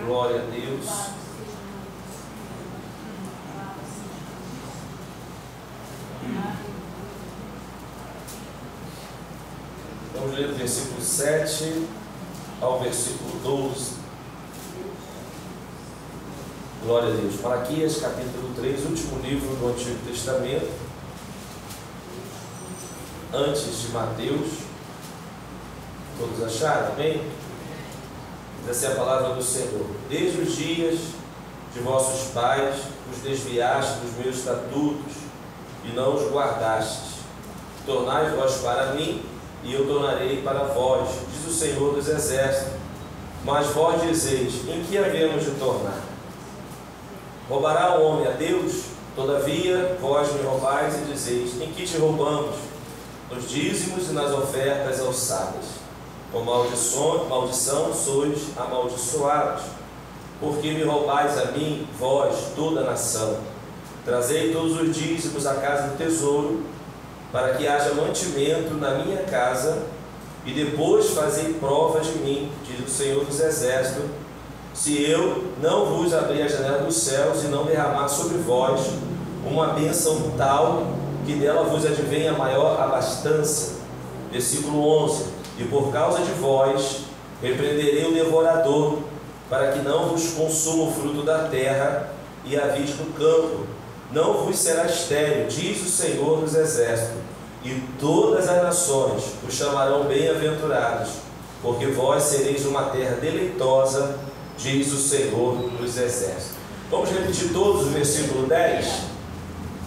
Glória a Deus. Vamos ler do versículo 7 ao versículo 12. Glória a Deus. Malaquias, capítulo 3, último livro do Antigo Testamento, antes de Mateus. Todos acharam? Amém? Diz assim a palavra do Senhor: desde os dias de vossos pais os desviaste dos meus estatutos e não os guardastes. Tornai-vos para mim, e eu tornarei para vós, diz o Senhor dos Exércitos. Mas vós dizeis: em que havemos de tornar? Roubará o homem a Deus? Todavia vós me roubais e dizeis: em que te roubamos? Nos dízimos e nas ofertas alçadas. Com maldição sois amaldiçoados, porque me roubais a mim, vós, toda a nação. Trazei todos os dízimos à casa do tesouro, para que haja mantimento na minha casa, e depois fazei prova de mim, diz o Senhor dos Exércitos, se eu não vos abrir a janela dos céus e não derramar sobre vós uma bênção tal, que dela vos advenha maior abastança. Versículo 11: e por causa de vós repreenderei o devorador, para que não vos consuma o fruto da terra e a vide do campo. Não vos será estéril, diz o Senhor dos Exércitos, e todas as nações os chamarão bem-aventurados, porque vós sereis uma terra deleitosa, diz o Senhor dos Exércitos. Vamos repetir todos o versículo 10?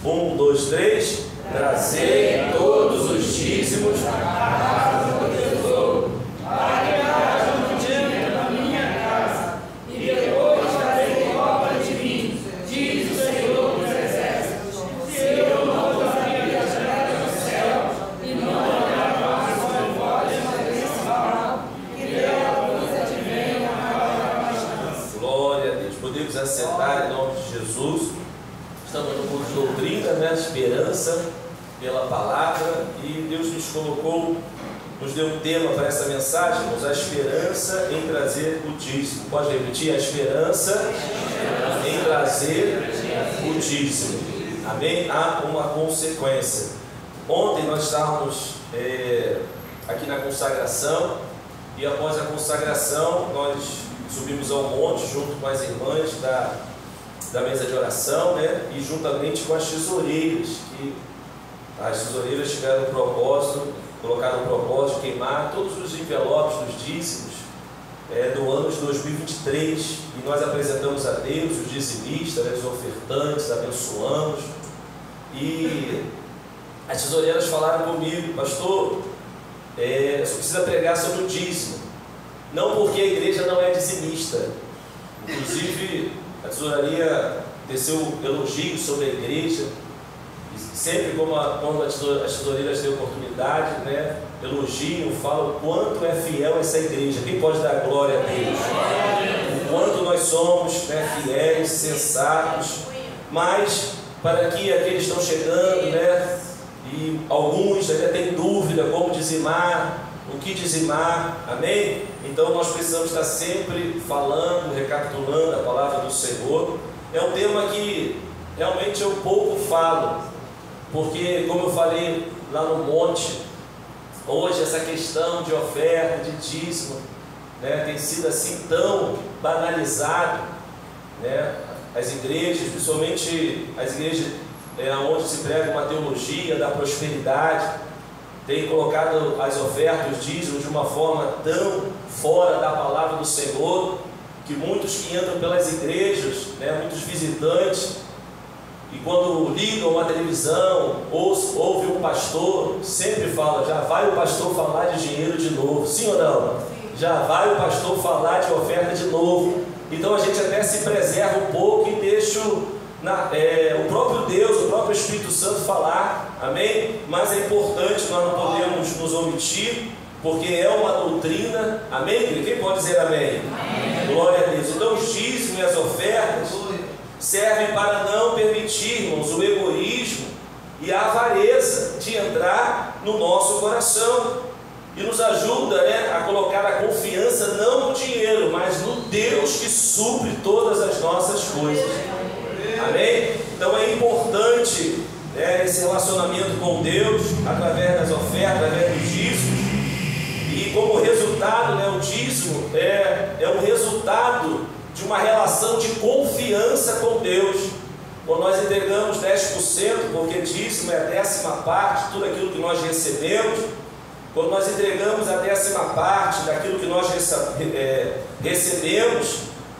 1, 2, 3. Trazei todos os dízimos à casa do tesouro, para que haja mantimento na minha casa, e depois fazei prova de mim, diz o Senhor dos Exércitos, se eu não vos abrir a janela do céu e não derramar sobre vós uma bênção, que dela vos advenha a maior abastança. Glória a Deus. Podemos assentar em nome de Jesus. Estamos no curso de doutrina, né? Esperança pela palavra, e Deus nos deu um tema para essa mensagem, a esperança em trazer o dízimo. Pode repetir? A esperança em trazer o dízimo. Amém? Há uma consequência. Ontem nós estávamos aqui na consagração, e após a consagração nós subimos ao monte junto com as irmãs da mesa de oração, né? E juntamente com as tesoureiras, que as tesoureiras tiveram o propósito, colocaram o propósito de queimar todos os envelopes dos dízimos do ano de 2023, e nós apresentamos a Deus, os dizimistas, os ofertantes, abençoamos, e as tesoureiras falaram comigo: pastor, só precisa pregar sobre o dízimo, não porque a igreja não é dizimista. Inclusive a tesouraria teceu elogios sobre a igreja, e sempre quando as tesoureiras têm oportunidade, né, elogiam, falam o quanto é fiel essa igreja. Quem pode dar glória a Deus? O quanto nós somos, né, fiéis, sensatos. Mas para que aqueles estão chegando, né, e alguns ainda têm dúvida como dizimar, o que dizimar, amém? Então nós precisamos estar sempre falando, recapitulando a palavra do Senhor. É um tema que realmente eu pouco falo, porque, como eu falei lá no monte, hoje essa questão de oferta, de dízimo, né, tem sido assim tão banalizado, né? As igrejas, principalmente as igrejas onde se prega uma teologia da prosperidade, tem colocado as ofertas, os dízimos, de uma forma tão fora da palavra do Senhor, que muitos que entram pelas igrejas, né, muitos visitantes, e quando ligam a televisão, ouve um pastor, sempre fala: já vai o pastor falar de dinheiro de novo, sim ou não? Já vai o pastor falar de oferta de novo. Então a gente até se preserva um pouco e deixa o próprio Deus, o próprio Espírito Santo falar, amém? Mas é importante, nós não podemos nos omitir, porque é uma doutrina, amém? Quem pode dizer amém? Amém. Glória a Deus. Então os dízimos e as ofertas servem para não permitirmos o egoísmo e a avareza de entrar no nosso coração. e nos ajuda, né, a colocar a confiança não no dinheiro, mas no Deus que supre todas as nossas coisas. Amém? Então é importante, né, esse relacionamento com Deus através das ofertas, através dos dízimos. E como resultado, né, o dízimo é um resultado de uma relação de confiança com Deus. Quando nós entregamos 10%, porque dízimo é a 10ª parte de tudo aquilo que nós recebemos, quando nós entregamos a 10ª parte daquilo que nós recebemos,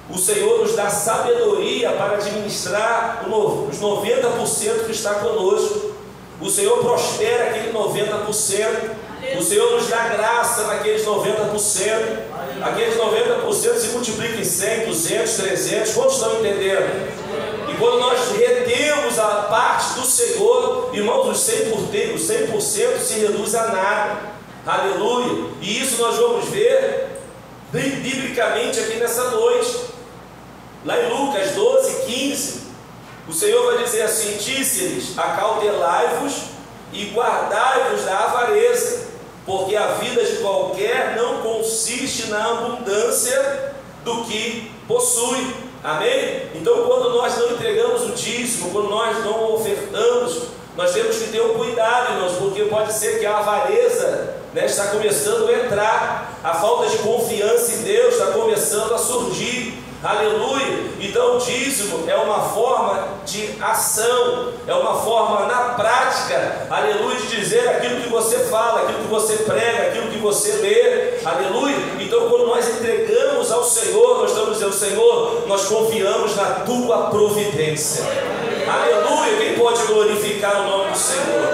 o Senhor nos dá sabedoria para administrar os 90% que está conosco. O Senhor prospera aquele 90%. O Senhor nos dá graça naqueles 90%. Aqueles 90% se multiplicam em 100, 200, 300. Quantos estão entendendo? E quando nós retemos a parte do Senhor, irmãos, os 100% se reduz a nada. Aleluia! E isso nós vamos ver biblicamente aqui nessa noite. Lá em Lucas 12, 15, o Senhor vai dizer assim: disse-lhes, acautelai-vos e guardai-vos da avareza, porque a vida de qualquer não consiste na abundância do que possui. Amém? Então, quando nós não entregamos o dízimo, quando nós não ofertamos, nós temos que ter um cuidado, irmãos, porque pode ser que a avareza, né, está começando a entrar, a falta de confiança em Deus está começando a surgir. Aleluia! Então o dízimo é uma forma de ação, é uma forma na prática, aleluia, de dizer aquilo que você fala, aquilo que você prega, aquilo que você lê, aleluia. Então quando nós entregamos ao Senhor, nós estamos dizendo: Senhor, nós confiamos na Tua providência. Aleluia! Quem pode glorificar o nome do Senhor?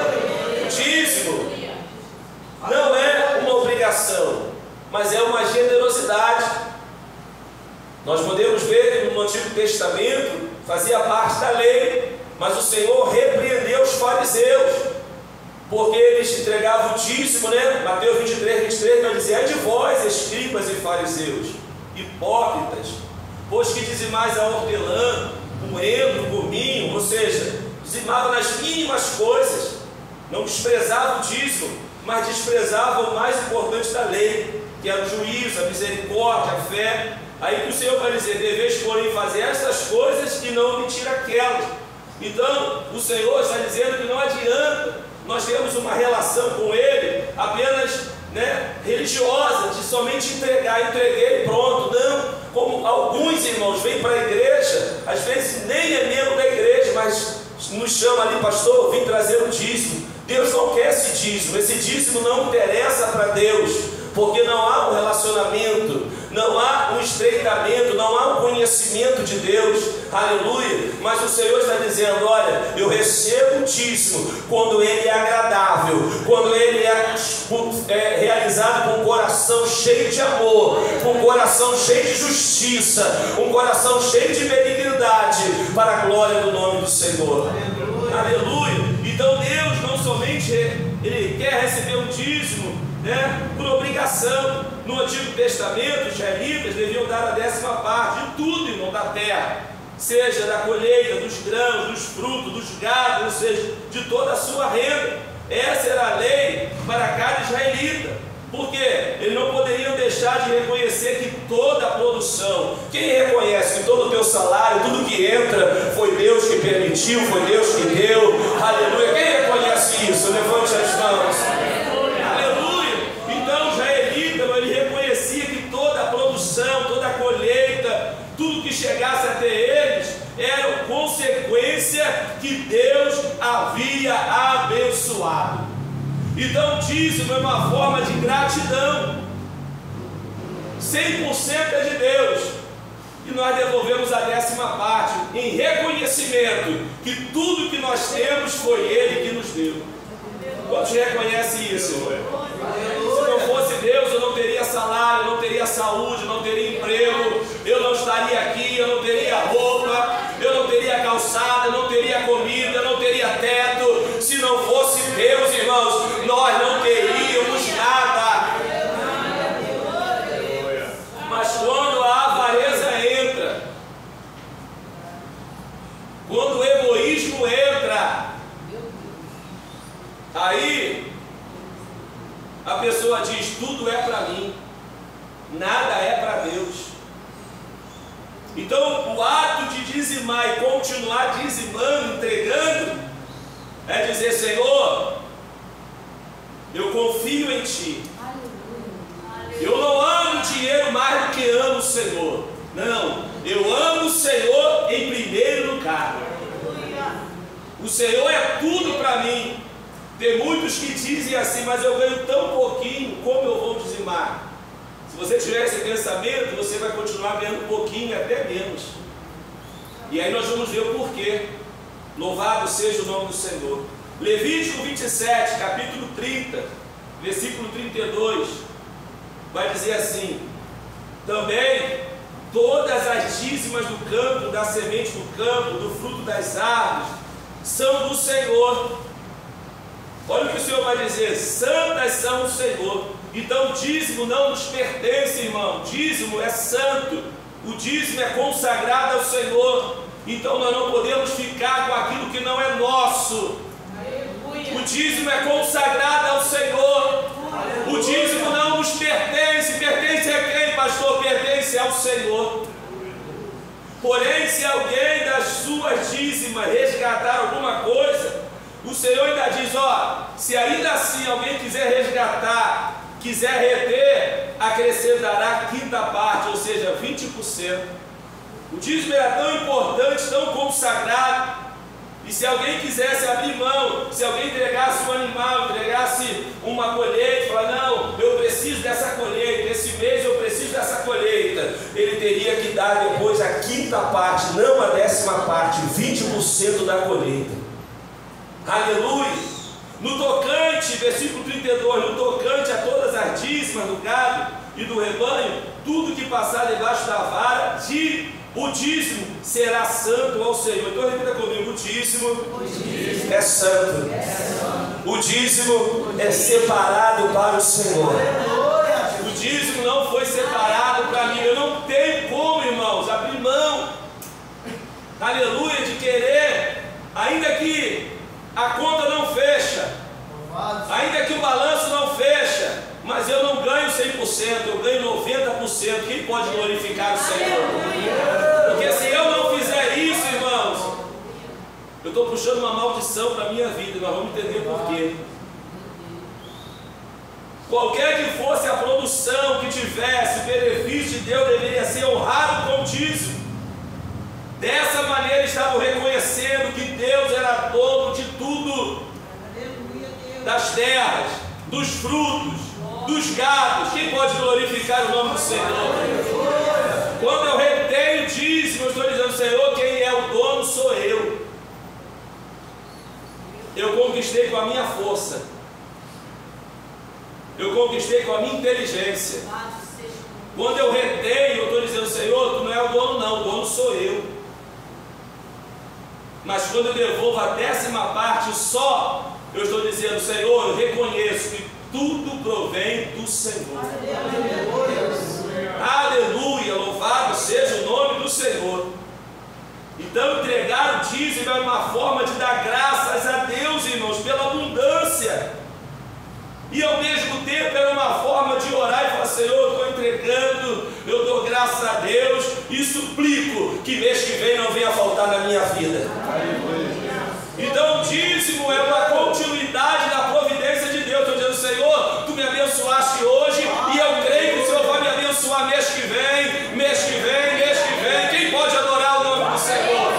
O dízimo não é uma obrigação, mas é uma generosidade. Nós podemos ver que no Antigo Testamento fazia parte da lei, mas o Senhor repreendeu os fariseus, porque eles entregavam o dízimo, né? Mateus 23, 23 vai dizer: ai de vós, escribas e fariseus, hipócritas, pois que dizimais a hortelã, o endro, o cominho, ou seja, dizimavam nas mínimas coisas, não desprezavam o dízimo, mas desprezavam o mais importante da lei, que era o juízo, a misericórdia, a fé. Aí que o Senhor vai dizer: deveis, porém, fazer estas coisas e não omitir aquelas. Então o Senhor está dizendo que não adianta nós termos uma relação com Ele apenas, né, religiosa, de somente entregar, entreguei e pronto. Não, como alguns irmãos vêm para a igreja, às vezes nem é membro da igreja, mas nos chama ali: pastor, vim trazer o dízimo. Deus não quer esse dízimo não interessa para Deus, porque não há um relacionamento, não há um estreitamento, não há um conhecimento de Deus, aleluia. Mas o Senhor está dizendo: olha, eu recebo o dízimo quando ele é agradável, quando ele é realizado com um coração cheio de amor, com um coração cheio de justiça, um coração cheio de benignidade, para a glória do nome do Senhor. Aleluia. Então Deus não somente Ele quer receber o dízimo, né, por obrigação. No Antigo Testamento, os israelitas deviam dar a 10ª parte de tudo, irmão, da terra, seja da colheita, dos grãos, dos frutos, dos gados, ou seja, de toda a sua renda. Essa era a lei para cada israelita. Porque eles não poderiam deixar de reconhecer que toda a produção, quem reconhece que todo o teu salário, tudo que entra, foi Deus que permitiu, foi Deus que deu, aleluia. Quem reconhece isso? Levante as mãos. Aleluia. Então o israelita, ele reconhecia que toda a produção, toda a colheita, tudo que chegasse até eles, era consequência que Deus havia abençoado. Então o dízimo é uma forma de gratidão. 100% é de Deus, e nós devolvemos a 10ª parte em reconhecimento que tudo que nós temos foi Ele que nos deu. Quantos reconhecem isso? Se não fosse Deus, eu não teria salário, eu não teria saúde, eu não teria emprego, eu não estaria aqui, eu não teria roupa, eu não teria calçada, eu não teria comida, eu não teria teto. Se não fosse Deus, irmãos, nós não teríamos nada. Mas quando a avareza entra, quando o egoísmo entra, aí a pessoa diz: Então, o ato de dizimar e continuar dizimando, entregando, é dizer: Senhor, eu confio em Ti. Eu não amo dinheiro mais do que amo o Senhor. Não, eu amo o Senhor em primeiro lugar. O Senhor é tudo para mim. Tem muitos que dizem assim: mas eu ganho tão pouquinho, como eu vou dizimar? Se você tiver esse pensamento, você vai continuar ganhando pouquinho, até menos. E aí nós vamos ver o porquê. Louvado seja o nome do Senhor. Levítico 27, capítulo 30, versículo 32, vai dizer assim: também todas as dízimas do campo, da semente do campo, do fruto das árvores, são do Senhor. Olha o que o Senhor vai dizer: santas são o Senhor. Então o dízimo não nos pertence, irmão. Dízimo é santo. O dízimo é consagrado ao Senhor. Então nós não podemos ficar com aquilo que não é nosso. O dízimo é consagrado ao Senhor. O dízimo não nos pertence. Pertence a quem, pastor? Pertence ao Senhor. Porém, se alguém das suas dízimas resgatar alguma coisa, o Senhor ainda diz: ó, se ainda assim alguém quiser resgatar, quiser reter, acrescentará a quinta parte, ou seja, 20%. O dízimo era tão importante, tão consagrado, e se alguém quisesse abrir mão, se alguém entregasse um animal, entregasse uma colheita, falar: não, eu preciso dessa colheita, esse mês eu preciso dessa colheita, ele teria que dar depois a quinta parte, não a 10ª parte, 20% da colheita. Aleluia! No tocante, versículo 32, no tocante a todas as dízimas do gado e do rebanho, tudo que passar debaixo da vara, o dízimo será santo ao Senhor. Então repita comigo: o dízimo é santo. O dízimo é separado para o Senhor. O dízimo não foi separado para mim. Eu não tenho como, irmãos, abrir mão, aleluia, de querer, ainda que a conta não fecha, ainda que o balanço não fecha, mas eu não ganho 100%, eu ganho 90%. Quem pode glorificar o Senhor? Porque se eu não fizer isso, irmãos, eu estou puxando uma maldição para a minha vida. Nós vamos entender por quê. Qualquer que fosse a produção que tivesse, o benefício de Deus deveria ser honrado com o dízimo. Dessa maneira estavam reconhecendo que Deus era dono de tudo, das terras, dos frutos, dos gados. Quem pode glorificar o nome do Senhor? Quando eu retenho o dízimo, eu estou dizendo: Senhor, quem é o dono sou eu. Eu conquistei com a minha força, eu conquistei com a minha inteligência. Quando eu retenho, eu estou dizendo: Senhor, tu não é o dono não, o dono sou eu. Mas quando eu devolvo a 10ª parte só, eu estou dizendo: Senhor, eu reconheço que tudo provém do Senhor. Aleluia, louvado seja o nome do Senhor. Então entregar o dízimo é uma forma de dar graças a Deus, irmãos, pela abundância. E ao mesmo tempo era uma forma de orar e falar: Senhor, eu estou entregando, eu dou graças a Deus e suplico que mês que vem não venha faltar na minha vida. Então o dízimo é uma continuidade da providência de Deus. Estou dizendo: Senhor, tu me abençoaste hoje e eu creio que o Senhor vai me abençoar mês que vem, mês que vem, mês que vem. Quem pode adorar o nome do Senhor?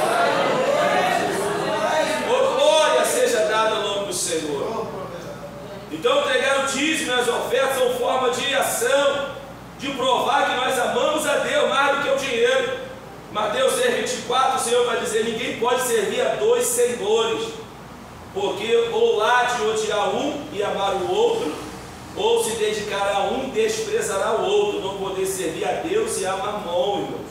Oh, glória seja dada ao nome do Senhor. Então entregar o dízimo e as ofertas são forma de ação, de provar que nós amamos a Deus mais do que o dinheiro. Mateus 6,24, o Senhor vai dizer: ninguém pode servir a 2 senhores, porque ou há de odiar um e amar o outro, ou se dedicar a um e desprezará o outro. Não poder servir a Deus e a Mamon, irmãos.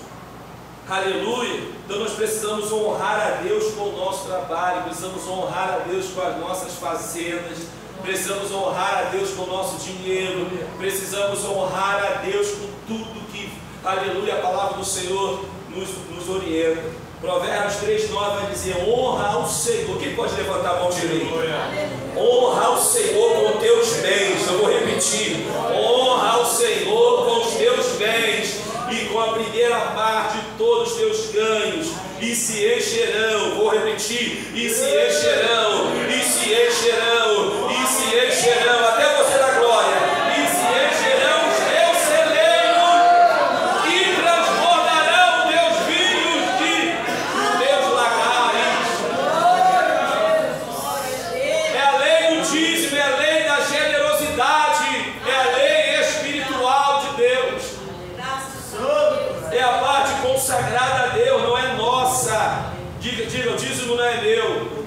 Aleluia! Então nós precisamos honrar a Deus com o nosso trabalho, precisamos honrar a Deus com as nossas fazendas, precisamos honrar a Deus com o nosso dinheiro, precisamos honrar a Deus com tudo que, aleluia, a palavra do Senhor nos orienta. Provérbios 3,9 vai dizer: honra ao Senhor. Quem pode levantar a mão direita? Honra ao Senhor com teus bens. Eu vou repetir: honra ao Senhor com os teus bens e com com a primeira parte de todos os teus ganhos, e se encherão, vou repetir, e se encherão, e se encherão, e se encherão, até você dar glória, e se encherão os teus celeiros, e transbordarão os teus vinhos de teus lagares. É a lei do dízimo, é a lei da generosidade, é a lei espiritual de Deus. É a parte consagrada a Deus, não é nossa. Diga, o dízimo não é meu.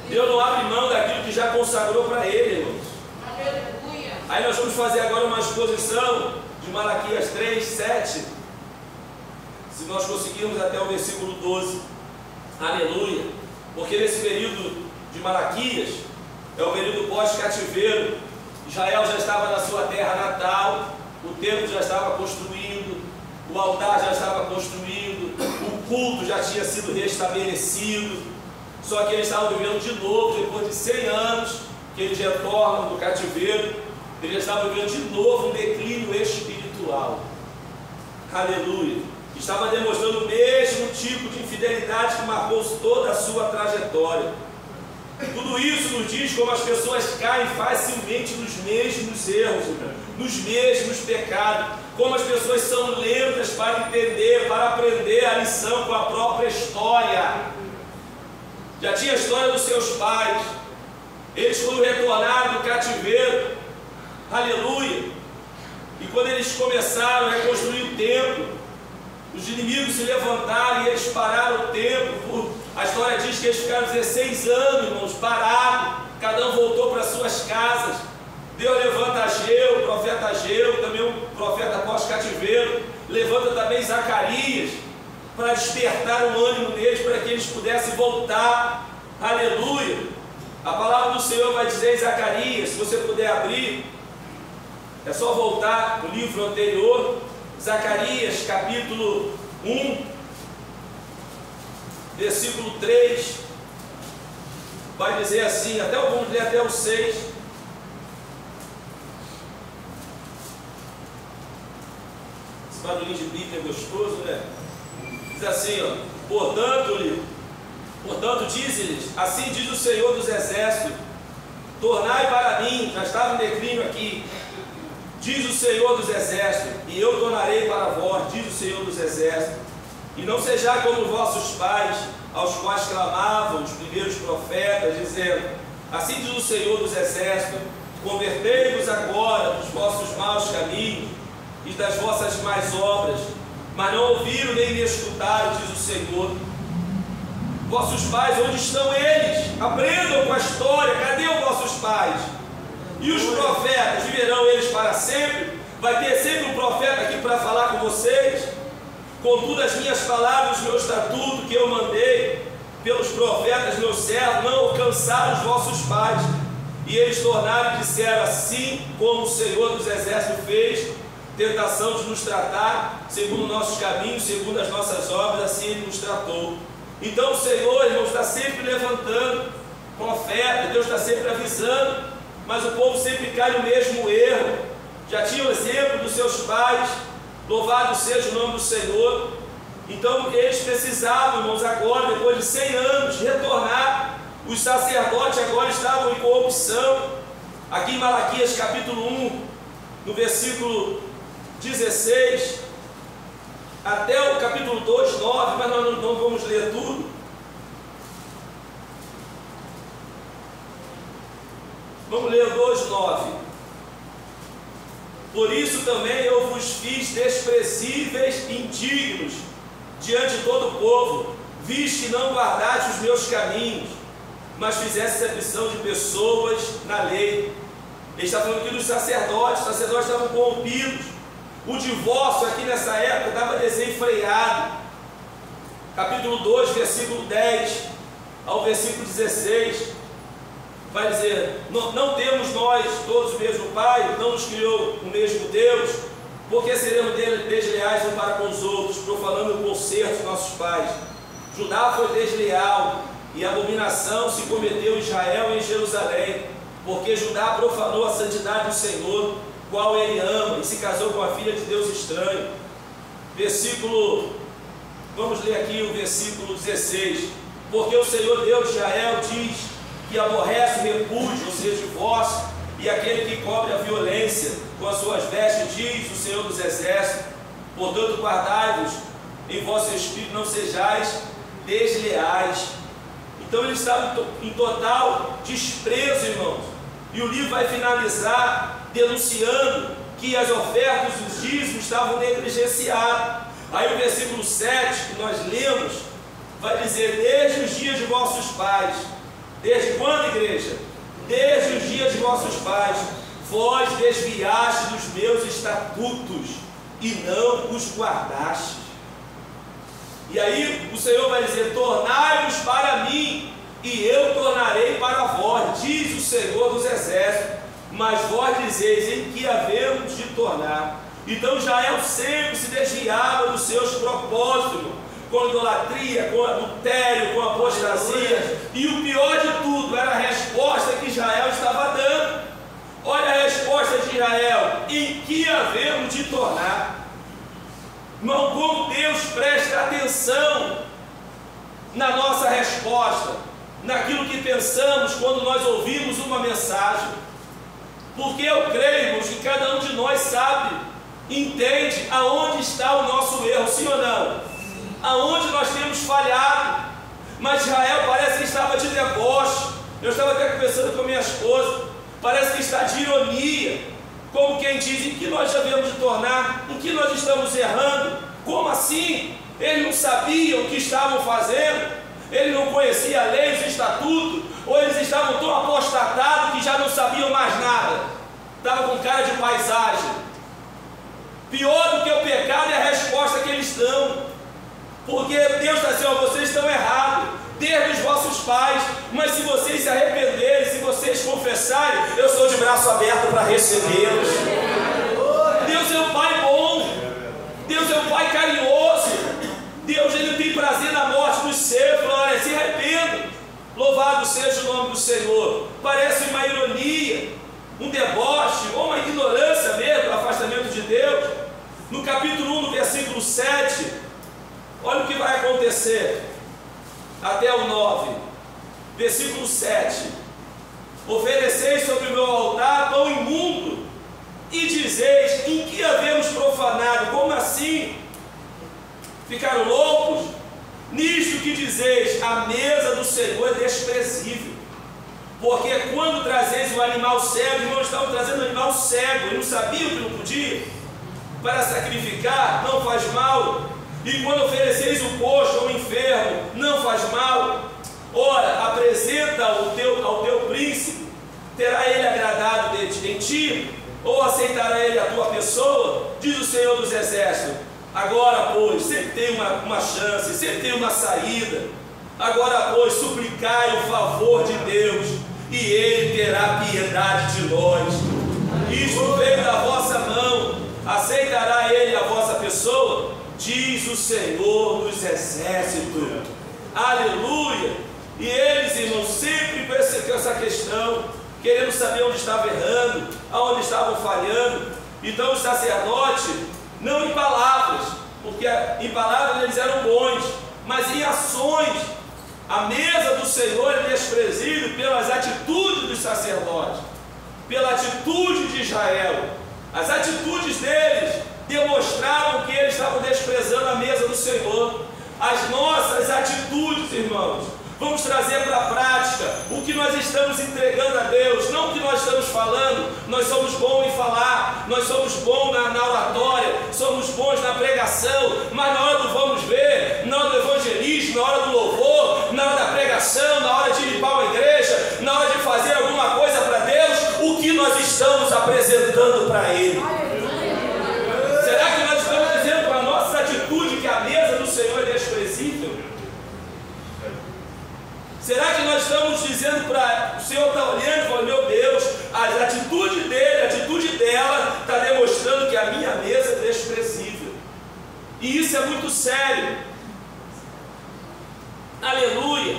Deus não abre mão daquilo que já consagrou para Ele, irmãos. Aí nós vamos fazer agora uma exposição de Malaquias 3, 7. Se nós conseguirmos até o versículo 12. Aleluia. Porque nesse período de Malaquias é o período pós-cativeiro. Israel já estava na sua terra natal, o templo já estava construído, o altar já estava construído, o culto já tinha sido restabelecido. Só que eles estavam vivendo de novo, depois de 100 anos que eles retornam do cativeiro, eles estavam vivendo de novo um declínio espiritual. Aleluia! Estava demonstrando o mesmo tipo de infidelidade que marcou toda a sua trajetória. Tudo isso nos diz como as pessoas caem facilmente nos mesmos erros, nos mesmos pecados, como as pessoas são lentas para entender, para aprender a lição com a própria história. Já tinha a história dos seus pais, eles quando retornaram do cativeiro, aleluia, e quando eles começaram a reconstruir o templo, os inimigos se levantaram e eles pararam o templo. A história diz que eles ficaram 16 anos, irmãos, parados, cada um voltou para suas casas. Deus levanta Ageu, o profeta Ageu, também um profeta pós-cativeiro, levanta também Zacarias, para despertar um ânimo neles, para que eles pudessem voltar. Aleluia! A palavra do Senhor vai dizer em Zacarias, se você puder abrir, é só voltar no livro anterior, Zacarias capítulo 1, versículo 3, vai dizer assim, vamos ler até o 6. Esse barulhinho de Bíblia é gostoso, né? Diz assim, ó, portanto dize-lhes, assim diz o Senhor dos Exércitos, tornai para mim, já estava em declínio aqui, diz o Senhor dos Exércitos, e eu tornarei para vós, diz o Senhor dos Exércitos, e não sejais como vossos pais, aos quais clamavam os primeiros profetas, dizendo, assim diz o Senhor dos Exércitos, convertei-vos agora dos vossos maus caminhos e das vossas más obras, mas não ouviram nem me escutaram, diz o Senhor. Vossos pais, onde estão eles? Aprendam com a história, cadê os vossos pais? E os profetas, viverão eles para sempre? Vai ter sempre um profeta aqui para falar com vocês? Contudo, as minhas palavras, o meu estatuto que eu mandei pelos profetas, meus servos, não alcançaram os vossos pais. E eles tornaram e disseram, assim como o Senhor dos Exércitos fez, tentação de nos tratar, segundo nossos caminhos, segundo as nossas obras, assim Ele nos tratou. Então o Senhor, irmãos, está sempre levantando profeta, Deus está sempre avisando, mas o povo sempre cai no mesmo erro. Já tinha o exemplo dos seus pais, louvado seja o nome do Senhor. Então eles precisavam, irmãos, agora, depois de 100 anos, retornar. Os sacerdotes agora estavam em corrupção. Aqui em Malaquias capítulo 1, no versículo 16, até o capítulo 2, 9, mas nós não vamos ler tudo. Vamos ler o 2, 9. Por isso também eu vos fiz desprezíveis e indignos diante de todo o povo, visto que não guardaste os meus caminhos, mas fizesse acepção de pessoas na lei. Ele está falando aqui dos sacerdotes. Os sacerdotes estavam corrompidos. O divórcio aqui nessa época estava desenfreado. Capítulo 2, versículo 10 ao versículo 16, vai dizer, não temos nós todos o mesmo Pai, não nos criou o mesmo Deus, porque seremos desleais uns para com os outros, profanando o concerto de nossos pais. Judá foi desleal, e a abominação se cometeu em Israel e em Jerusalém, porque Judá profanou a santidade do Senhor, qual ele ama, e se casou com a filha de Deus estranho. Vamos ler aqui o versículo 16. Porque o Senhor Deus de Israel diz que aborrece o repúdio, ou seja, o divórcio, e aquele que cobre a violência com as suas vestes, diz o Senhor dos Exércitos. Portanto, guardai-vos em vosso espírito, não sejais desleais. Então ele estava em total desprezo, irmãos. E o livro vai finalizar denunciando que as ofertas e os dízimos estavam negligenciados. Aí o versículo 7 que nós lemos vai dizer: desde os dias de vossos pais. Desde quando, igreja? Desde os dias de vossos pais, vós desviaste dos meus estatutos e não os guardastes. E aí o Senhor vai dizer: tornai-vos para mim, e eu tornarei para vós, diz o Senhor dos Exércitos. Mas vós dizeis: em que havemos de tornar? Então Israel sempre se desviava dos seus propósitos, com idolatria, com adultério, com apostasia. E o pior de tudo era a resposta que Israel estava dando. Olha a resposta de Israel: em que havemos de tornar? Irmão, como Deus presta atenção na nossa resposta, naquilo que pensamos quando nós ouvimos uma mensagem. Porque eu creio, irmãos, que cada um de nós sabe, entende aonde está o nosso erro, sim ou não? Aonde nós temos falhado. Mas Israel parece que estava de deboche. Eu estava até conversando com a minha esposa, parece que está de ironia, como quem diz: em que nós devemos de tornar, em que nós estamos errando. Como assim? Eles não sabiam o que estavam fazendo, eles não conheciam a lei, os estatutos, ou eles estavam tão apostatados que já não sabiam mais nada, estavam com cara de paisagem. Pior do que o pecado é a resposta que eles dão, porque Deus está assim: ó, vocês estão errados, desde os vossos pais, mas se vocês se arrependerem, se vocês confessarem, eu estou de braço aberto para recebê-los. Deus é um Pai bom, Deus é um Pai carinhoso, Deus, Ele tem prazer na morte dos seus. Olha, se arrependam, louvado seja o nome do Senhor. Parece uma ironia, um deboche, ou uma ignorância mesmo, um afastamento de Deus. No capítulo 1, no versículo 7, olha o que vai acontecer, até o 9, versículo 7: ofereceis sobre o meu altar pão imundo, e dizeis: em que havemos profanado? Como assim? Ficaram loucos? Nisto que dizeis: a mesa do Senhor é desprezível. Porque quando trazeis o animal cego, irmãos, estavam trazendo um animal cego, eles não sabiam que não podia, para sacrificar, não faz mal. E quando ofereceis o coxo ao enfermo, não faz mal. Ora, apresenta ao teu príncipe, terá ele agradado em ti, ou aceitará ele a tua pessoa? Diz o Senhor dos Exércitos. Agora, pois, sempre tem uma chance, sempre tem uma saída. Agora, pois, suplicai o favor de Deus, e Ele terá piedade de nós. Isto veio da vossa mão, aceitará Ele a vossa pessoa? Diz o Senhor dos Exércitos. Aleluia! E eles, irmãos, sempre com essa questão, querendo saber onde estava errando, aonde estavam falhando. Então os sacerdotes, não em palavras, porque em palavras eles eram bons, mas em ações. A mesa do Senhor é desprezível pelas atitudes dos sacerdotes, pela atitude de Israel. As atitudes deles demonstraram que eles estavam desprezando a mesa do Senhor. As nossas atitudes, irmãos, vamos trazer para a prática o que nós estamos entregando a Deus, não o que nós estamos falando. Nós somos bons em falar, nós somos bons na oratória, somos bons na pregação, mas na hora do vamos ver, na hora do evangelismo, na hora do louvor, na hora da pregação, na hora de limpar uma igreja, na hora de fazer alguma coisa para Deus, o que nós estamos apresentando para Ele? Será que nós estamos dizendo com a nossa atitude que a mesa do Senhor é desprezível? Será que nós estamos dizendo para o Senhor, está olhando e falando: meu Deus, a atitude dele, a atitude dela está demonstrando que a minha mesa é desprezível? E isso é muito sério. Aleluia!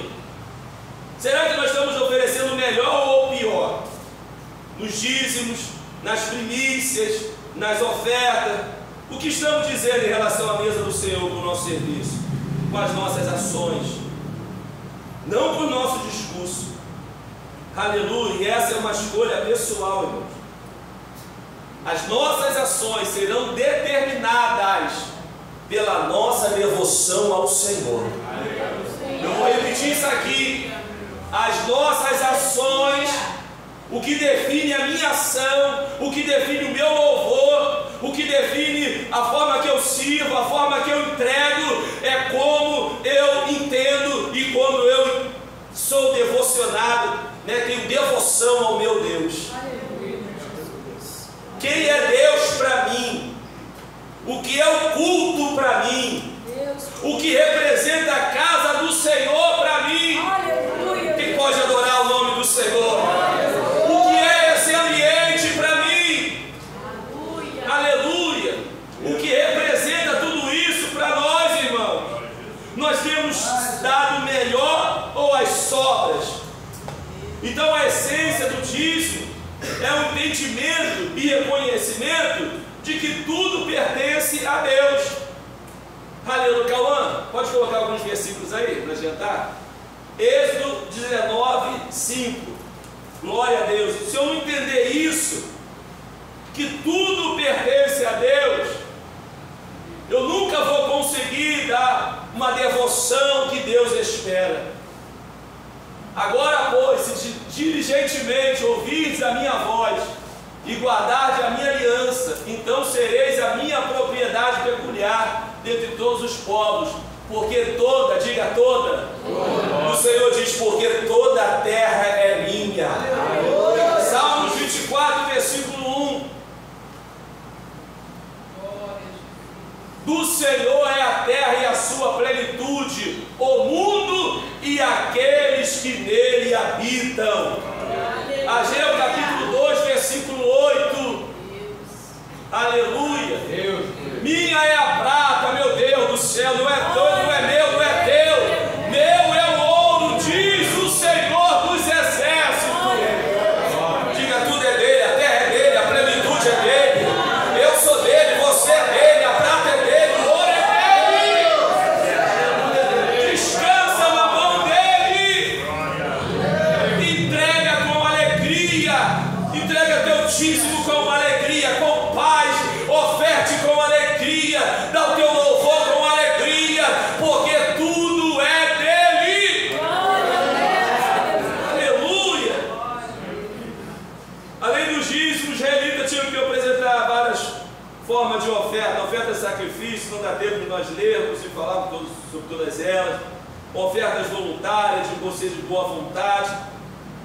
Será que nós estamos oferecendo melhor ou pior? Nos dízimos, nas primícias, nas ofertas. O que estamos dizendo em relação à mesa do Senhor com o nosso serviço? Com as nossas ações, não com o nosso discurso. Aleluia, e essa é uma escolha pessoal, irmãos. As nossas ações serão determinadas pela nossa devoção ao Senhor. Eu vou repetir isso aqui. As nossas ações, o que define a minha ação, o que define o meu louvor, o que define a forma que eu sirvo, a forma que eu entrego, é como eu entendo e como eu sou devocionado, né? Tenho devoção ao meu Deus. Quem é Deus para mim? O que é o culto para mim? O que representa a casa do Senhor para mim? Quem pode adorar o nome do Senhor? O que é esse ambiente para mim? Aleluia! O que representa tudo isso para nós, irmãos? Nós temos dado o melhor ou as sobras? Então a essência do dízimo é o entendimento e reconhecimento de que tudo pertence a Deus. Aleluia. Cauã, pode colocar alguns versículos aí para adiantar? Êxodo 19, 5. Glória a Deus. Se eu não entender isso, que tudo pertence a Deus, eu nunca vou conseguir dar uma devoção que Deus espera. Agora, pois, se diligentemente ouvirdes a minha voz e guardardes a minha aliança, então sereis a minha propriedade peculiar dentre todos os povos, porque toda, diga toda, o Senhor diz, porque toda a terra é minha. Salmos 24, versículo 1. Do Senhor é a terra e a sua plenitude, o mundo e aqueles que nele habitam. Ageu capítulo 2, versículo 8. Aleluia. Minha é a prata, meu Deus do céu, não é teu, não é meu, não é teu. Meu é o ouro, diz o Senhor dos exércitos. Diga, tudo é dele, a terra é dele, a plenitude é dele. Eu sou dele, você é dele, a prata é dele, o ouro é dele. Descansa na mão dele. Entrega com alegria. Entrega teu dízimo com alegria, com paz. Oferte com alegria. Dá o teu louvor com alegria, porque tudo é dele. Aleluia. Além dos dízimos, os israelitas tinham que apresentar várias formas de oferta. Oferta de sacrifício, não dá tempo de nós lermos e falarmos sobre todas elas. Ofertas voluntárias, ou seja, de boa vontade.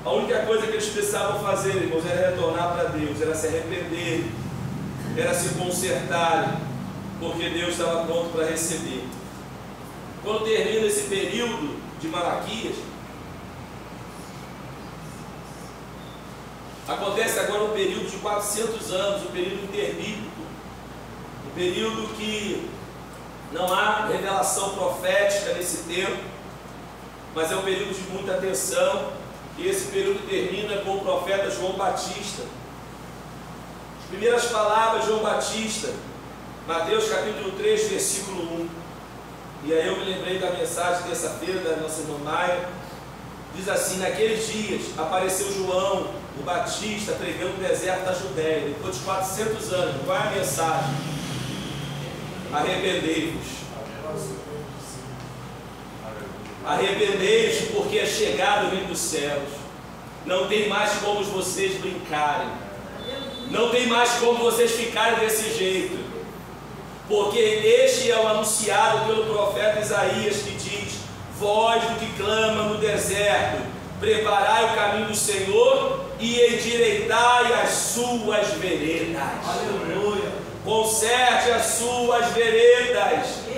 A única coisa que eles precisavam fazer, irmãos, era retornar para Deus, era se arrepender, era se consertarem, porque Deus estava pronto para receber. Quando termina esse período de Malaquias, acontece agora um período de 400 anos, um período interbíblico, um período que não há revelação profética nesse tempo, mas é um período de muita atenção. E esse período termina com o profeta João Batista. As primeiras palavras de João Batista, Mateus capítulo 3, versículo 1. E aí eu me lembrei da mensagem de terça-feira da nossa irmã Maia. Diz assim: naqueles dias apareceu João, o Batista, pregando no deserto da Judéia, depois de 400 anos. Qual é a mensagem? Arrependei-vos. Arrependei-vos, porque é chegado o reino dos céus. Não tem mais como vocês brincarem. Não tem mais como vocês ficarem desse jeito. Porque este é o anunciado pelo profeta Isaías, que diz: voz do que clama no deserto, preparai o caminho do Senhor e endireitai as suas veredas. Aleluia. Conserte as suas veredas.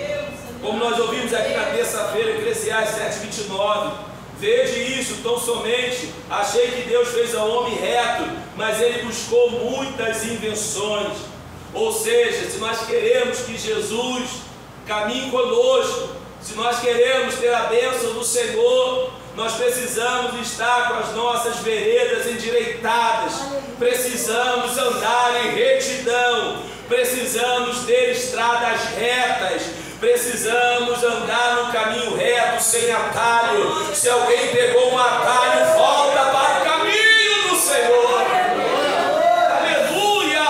Como nós ouvimos aqui na terça-feira, Eclesiastes 7:29, vede isso, tão somente achei que Deus fez ao homem reto, mas ele buscou muitas invenções. Ou seja, se nós queremos que Jesus caminhe conosco, se nós queremos ter a bênção do Senhor, Nós precisamos estar com as nossas veredas endireitadas, precisamos andar em retidão, precisamos ter estradas retas, precisamos andar no caminho reto, sem atalho. Se alguém pegou um atalho, volta para o caminho do Senhor. Aleluia!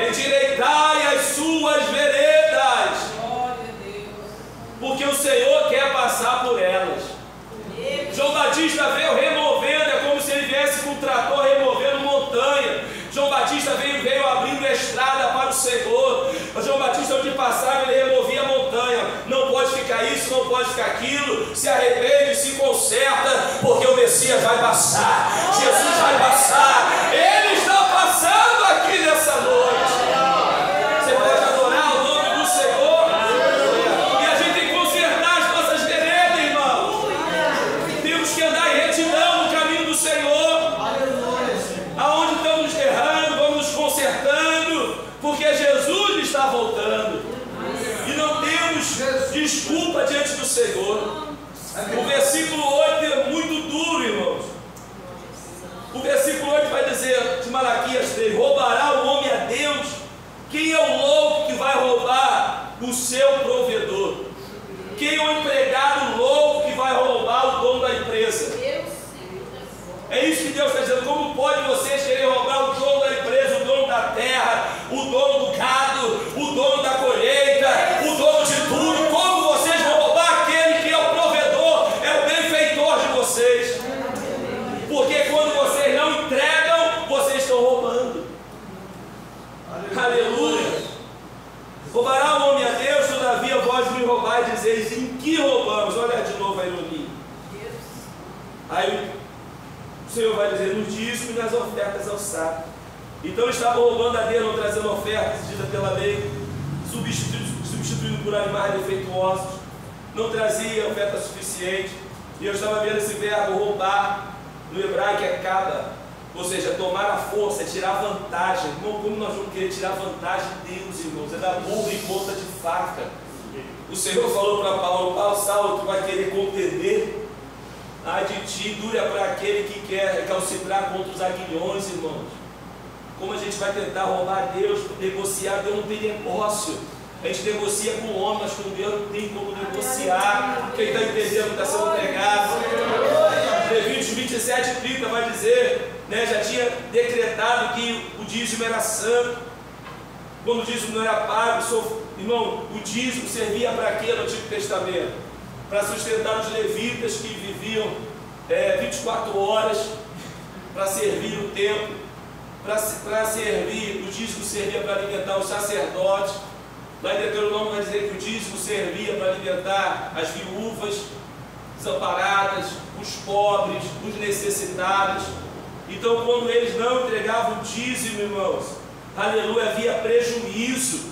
Endireitai as suas veredas, porque o Senhor quer passar por elas. João Batista veio removendo, é como se ele viesse com um trator removendo montanha. João Batista veio abrindo a estrada para o Senhor. João Batista, onde passava, ele removia a montanha. Não pode ficar isso, não pode ficar aquilo. Se arrepende, se conserta, porque o Messias vai passar. Jesus vai passar. Ele está passando aqui nessa noite. Você pode adorar o nome do Senhor. E a gente tem que consertar as nossas veredas, irmão. Temos que andar em retidão no caminho do Senhor. Aonde estamos errando, vamos nos consertando, porque Jesus está voltando. E não temos desculpa diante do Senhor. O versículo 8 é muito duro, irmãos. O versículo 8 vai dizer, de Malaquias 3: roubará o homem a Deus? Quem é o louco que vai roubar o seu provedor? Quem é o empregado louco que vai roubar o dono da empresa? É isso que Deus está dizendo. Como pode vocês querer roubar o dono da empresa, o dono da terra, o dono do gado, o dono da colheita, o dono de tudo? Como vocês vão roubar aquele que é o provedor, é o benfeitor de vocês? Porque quando vocês não entregam, vocês estão roubando. Aleluia! Roubará o homem a Deus? Todavia vós me roubais, dizeis: em que roubamos? Olha de novo a ironia. Aí o Senhor vai dizer: no dízimo e nas ofertas ao sábado. Então estavam roubando a Deus, não trazendo ofertas exigidas pela lei, substituindo por animais defeituosos, não trazia oferta suficiente. E eu estava vendo esse verbo roubar, no hebraico é kaba, ou seja, tomar a força, é tirar vantagem. Irmão, como nós vamos querer tirar vantagem de Deus, irmãos? É dar burro em ponta de faca. O Senhor falou para Paulo: Paulo, Saulo, tu vai querer contender? Ai de ti, dura para aquele que quer recalcitrar contra os aguilhões, irmãos. Como a gente vai tentar roubar Deus, negociar? Deus não tem negócio. A gente negocia com o homem, mas com Deus não tem como negociar. Quem está entendendo está sendo pregado. Levíticos 27:30 vai dizer, né, já tinha decretado que o dízimo era santo. Quando o dízimo não era pago, irmão, o dízimo servia para quê no Antigo Testamento? Para sustentar os levitas que viviam 24 horas para servir o templo, para servir, o dízimo servia para alimentar os sacerdotes. Lá em Deuteronômio vai dizer que o dízimo servia para alimentar as viúvas, desamparadas, os pobres, os necessitados. Então, quando eles não entregavam o dízimo, irmãos, aleluia, havia prejuízo.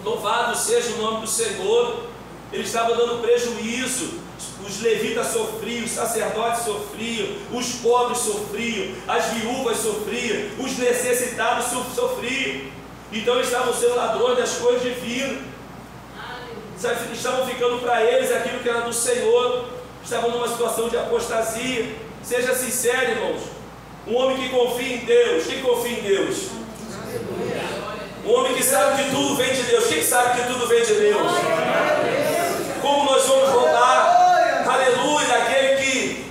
Louvado seja o nome do Senhor. Ele estava dando prejuízo. Os levitas sofriam, os sacerdotes sofriam, os pobres sofriam, as viúvas sofriam, os necessitados sofriam. Então eles estavam sendo ladrões das coisas divinas. Estavam ficando para eles aquilo que era do Senhor. Estavam numa situação de apostasia. Seja sincero, irmãos. Um homem que confia em Deus. Quem confia em Deus? Um homem que sabe que tudo vem de Deus. Quem sabe que tudo vem de Deus? Como nós vamos roubar, aleluia, daquele que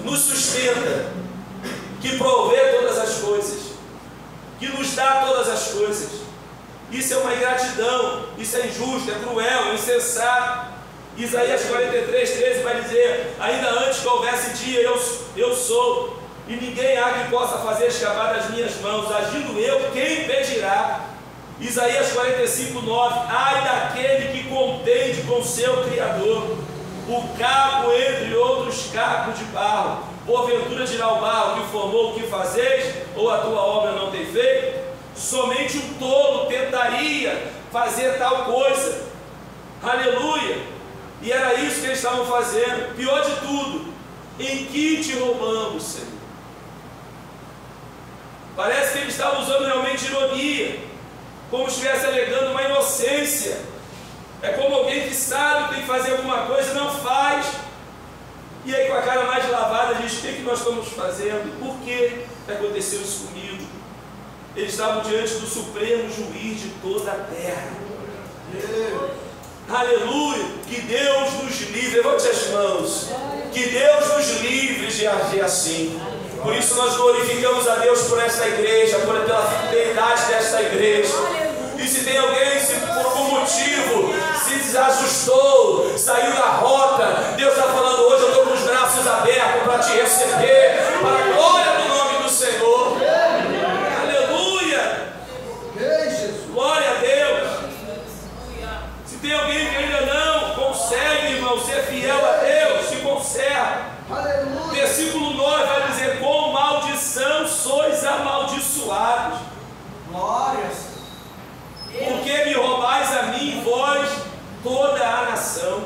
nos sustenta, que provê todas as coisas, que nos dá todas as coisas? Isso é uma ingratidão, isso é injusto, é cruel, é insensato. Isaías 43:13 vai dizer: ainda antes que houvesse dia, eu sou, e ninguém há que possa fazer escapar das minhas mãos. Agindo eu, quem impedirá? Isaías 45:9: ai daquele que contende com seu Criador, o caco entre outros cacos de barro. Porventura dirá o barro que formou: o que fazeis? Ou a tua obra não tem feito? Somente um tolo tentaria fazer tal coisa. Aleluia! E era isso que eles estavam fazendo. Pior de tudo: em que te roubamos, Senhor? Parece que eles estavam usando realmente ironia, como se estivesse alegando uma inocência. É como alguém que sabe que tem que fazer alguma coisa e não faz. E aí, com a cara mais lavada, diz: o que nós estamos fazendo? Por que aconteceu isso comigo? Eles estavam diante do supremo juiz de toda a terra. Aleluia! Que Deus nos livre. Levante as mãos. Que Deus nos livre de agir assim. Por isso nós glorificamos a Deus por esta igreja, pela fidelidade desta igreja. E se tem alguém, se por algum motivo se desajustou, saiu da rota, Deus está falando hoje: eu estou com os braços abertos para te receber, para a glória do nome do Senhor. Aleluia! Glória a Deus. Se tem alguém que ainda não consegue, irmão, ser fiel a Deus, se conserva. Versículo 9 vai dizer: com maldição sois amaldiçoados. Glórias. Porque me roubais a mim, vós, toda a nação.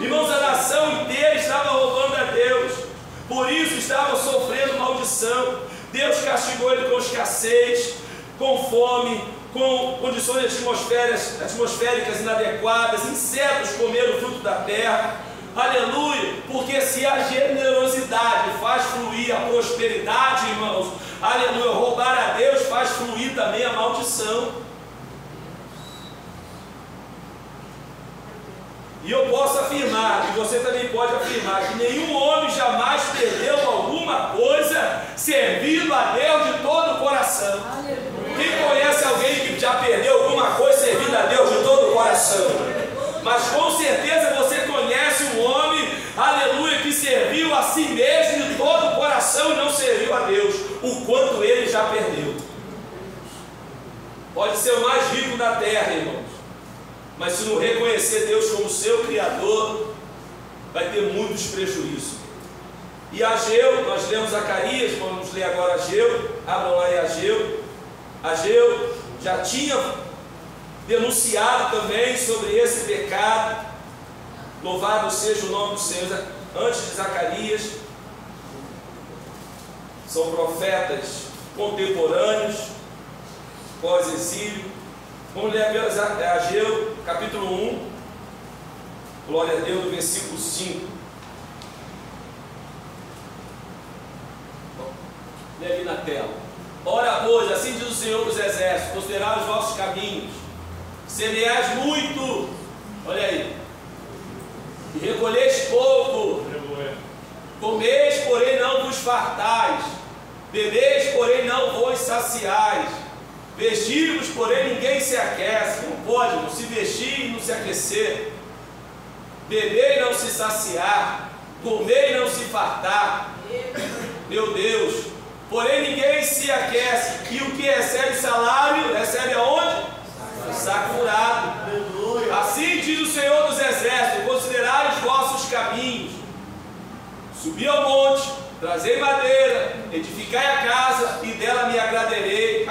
Irmãos, a nação inteira estava roubando a Deus, por isso estava sofrendo maldição. Deus castigou ele com escassez, com fome, com condições atmosféricas inadequadas, insetos comeram o fruto da terra. Aleluia! Porque se a generosidade faz fluir a prosperidade, irmãos, aleluia, roubar a Deus faz fluir também a maldição. E eu posso afirmar, e você também pode afirmar, que nenhum homem jamais perdeu alguma coisa servindo a Deus de todo o coração. Quem conhece alguém que já perdeu alguma coisa servindo a Deus de todo o coração? Mas com certeza você conhece um homem, aleluia, que serviu a si mesmo de todo o coração e não serviu a Deus. O quanto ele já perdeu. Pode ser o mais rico da terra, irmãos, mas se não reconhecer Deus como seu Criador, vai ter muitos prejuízos. E Ageu, nós lemos Zacarias, vamos ler agora Ageu, abram lá em Ageu. Ageu já tinha denunciado também sobre esse pecado. Louvado seja o nome do Senhor. Antes de Zacarias, são profetas contemporâneos, pós-exílio. Vamos ler Ageu, capítulo 1, glória a Deus, no versículo 5. Lê ali na tela. Ora, pois, assim diz o Senhor dos Exércitos: considerai os vossos caminhos, semeais muito, olha aí, e recolheis pouco, comeis, porém não vos fartais, bebeis, porém não vos saciais, vestir-vos, porém ninguém se aquece. Não pode, não se vestir e não se aquecer, beber e não se saciar, comer e não se fartar. Meu Deus! Porém ninguém se aquece, e o que recebe salário, recebe aonde? Sacurado. Assim diz o Senhor dos Exércitos: considerai os vossos caminhos, subi ao monte, trazei madeira, edificai a casa, e dela me agradarei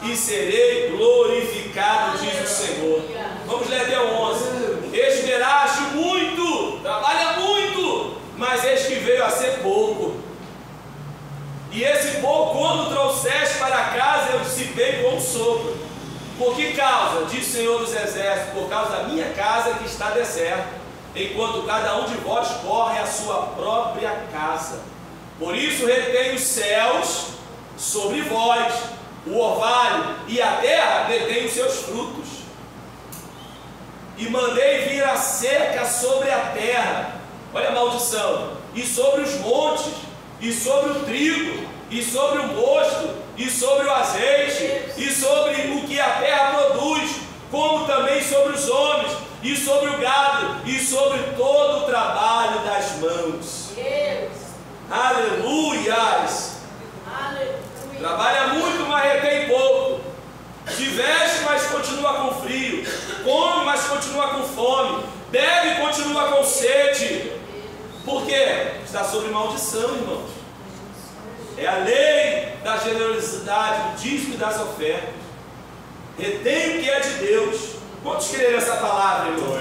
e serei glorificado, diz o Senhor. Vamos ler até o 11. Esperaste muito, trabalha muito, mas eis que veio a ser pouco. E esse pouco, quando trouxeste para casa, eu dissipei com um sopro. Por que causa? Diz o Senhor dos Exércitos: por causa da minha casa que está deserta, enquanto cada um de vós corre a sua própria casa. Por isso retém os céus sobre vós, o orvalho e a terra detém os seus frutos. E mandei vir a seca sobre a terra, olha a maldição, e sobre os montes, e sobre o trigo, e sobre o mosto, e sobre o azeite, e sobre o que a terra produz, como também sobre os homens, e sobre o gado, e sobre todo o trabalho das mãos. Deus. Aleluias! Aleluia. Trabalha muito, mas retém pouco. Se veste, mas continua com frio. Come, mas continua com fome. Bebe e continua com sede. Por quê? Está sob maldição, irmãos. É a lei da generosidade, do dízimo e das ofertas. Retém o que é de Deus. Quantos creem nessa palavra, irmão?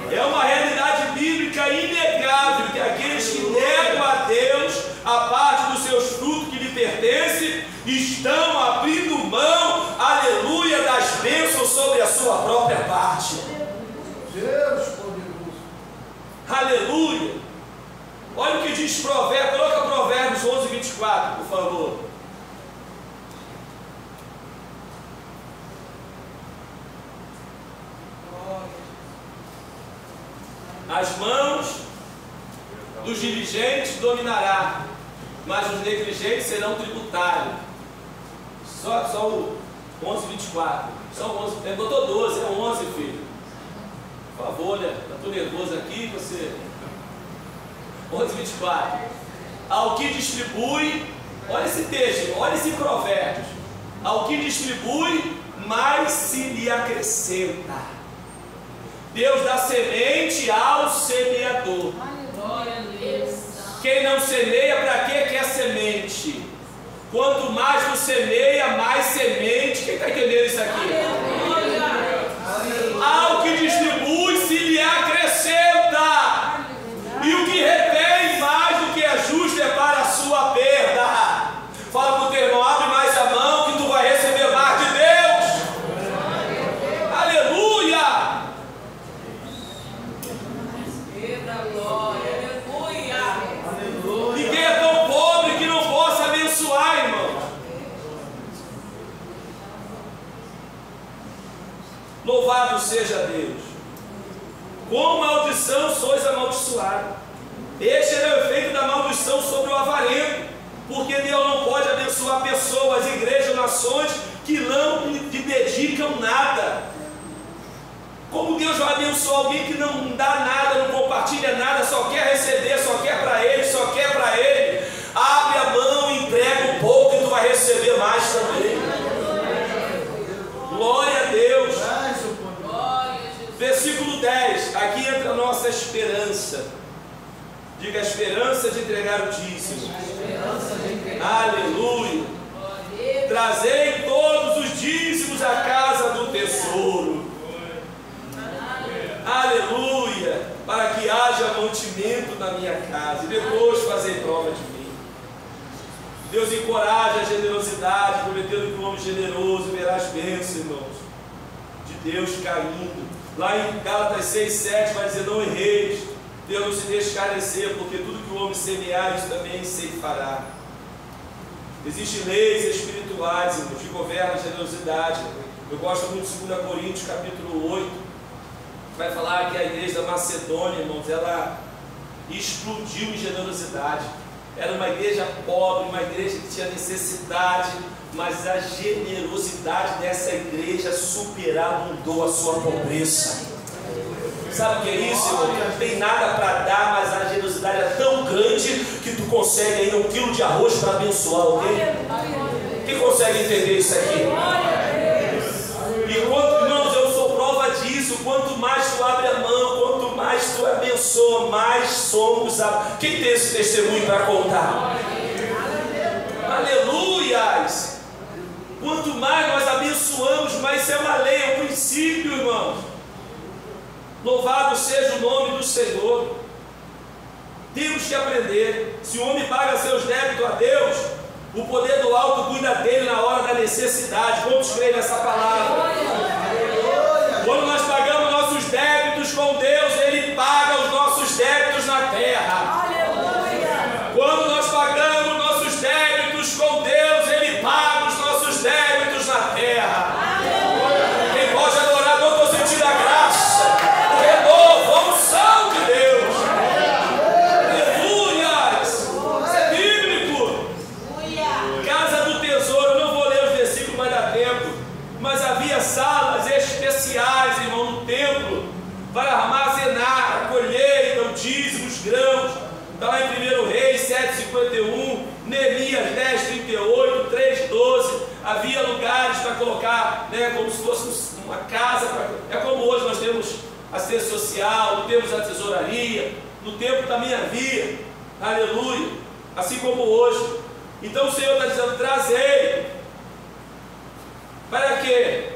É uma realidade bíblica inegável que aqueles que negam a Deus a parte dos seus frutos que lhe pertencem estão abrindo mão, aleluia, das bênçãos sobre a sua própria parte. Deus poderoso. Aleluia! Olha o que diz Provérbios, coloca Provérbios 11, 24, por favor. As mãos dos diligentes dominará, mas os negligentes serão tributários. Só o 11, 24. Só o 11. Ele botou 12, é o 11, filho. Por favor, né? Estou nervoso aqui, você. 11, 24. Ao que distribui, olha esse texto, olha esse provérbio. Ao que distribui, mais se lhe acrescenta. Deus dá semente ao semeador. Quem não semeia, para que quer semente? Quanto mais tu semeia, mais semente. Quem está entendendo isso aqui? Ao que distribui, se lhe acrescenta. E o que retém mais do que é justo é para a sua perda. Fala para o teu irmão, abre mais a mão que tu vai receber mais de Deus. Aleluia! Ninguém é tão pobre que não possa abençoar, irmão. Louvado seja Deus. Com maldição sois amaldiçoados. Este era o efeito da maldição sobre o avarento, porque Deus não pode abençoar pessoas, igrejas, nações que não lhe dedicam nada. Como Deus vai abençoar alguém que não dá nada, não compartilha nada, só quer receber, só quer para ele, só quer para ele? Abre a mão, entrega um pouco e tu vai receber mais também. Glória a Deus. Versículo 10, aqui entra a nossa esperança. Diga, a esperança de entregar o dízimo. Aleluia. Trazei todos os dízimos à casa do tesouro. Aleluia, para que haja mantimento na minha casa, e depois fazer prova de mim. Deus encoraja a generosidade, prometendo que o homem generoso verá as bênçãos, irmãos, de Deus caindo. Lá em Gálatas 6, 7 vai dizer, não erreis, Deus não se deixa escarnecer, porque tudo que o homem semear, isso também ceifará. Existem leis espirituais, irmãos, que governam a generosidade. Eu gosto muito de 2 Coríntios, capítulo 8, vai falar que a igreja da Macedônia, irmãos, ela explodiu em generosidade. Era uma igreja pobre, uma igreja que tinha necessidade, mas a generosidade dessa igreja superabundou a sua pobreza. Sabe o que é isso, irmão? Não tem nada para dar, mas a generosidade é tão grande que tu consegue ainda 1 quilo de arroz para abençoar alguém. Quem consegue entender isso aqui? E quanto, irmãos, eu sou prova disso. Quanto mais tu abre a mão, quanto mais tu abençoa, mais somos. Quem tem esse testemunho para contar? Aleluias! Quanto mais nós abençoamos, mais isso é uma lei, é um princípio, irmãos. Louvado seja o nome do Senhor. Temos que aprender. Se o homem paga seus débitos a Deus, o poder do alto cuida dele na hora da necessidade. Quantos creem nessa palavra? Quando nós pagamos nossos débitos com Deus, Ele paga os nossos débitos na terra. Quando nós pagamos nossos débitos com Deus, Ele paga os nossos débitos na terra. Quem pode adorar, não estou sentindo a graça, o renovo, a unção de Deus. Aleluia! Isso é bíblico. Casa do tesouro, eu não vou ler os versículos, mas dá tempo. Mas havia salas especiais, irmão, no templo, para armazenar a colheita, o dízimo, os grãos. Está lá em 1 Reis 7,51, Neemias 10,38, 3,12. Havia lugares para colocar, né, como se fosse uma casa. É como hoje nós temos assistência social, temos a tesouraria. No tempo também havia, aleluia, assim como hoje. Então o Senhor está dizendo, trazei. Para quê?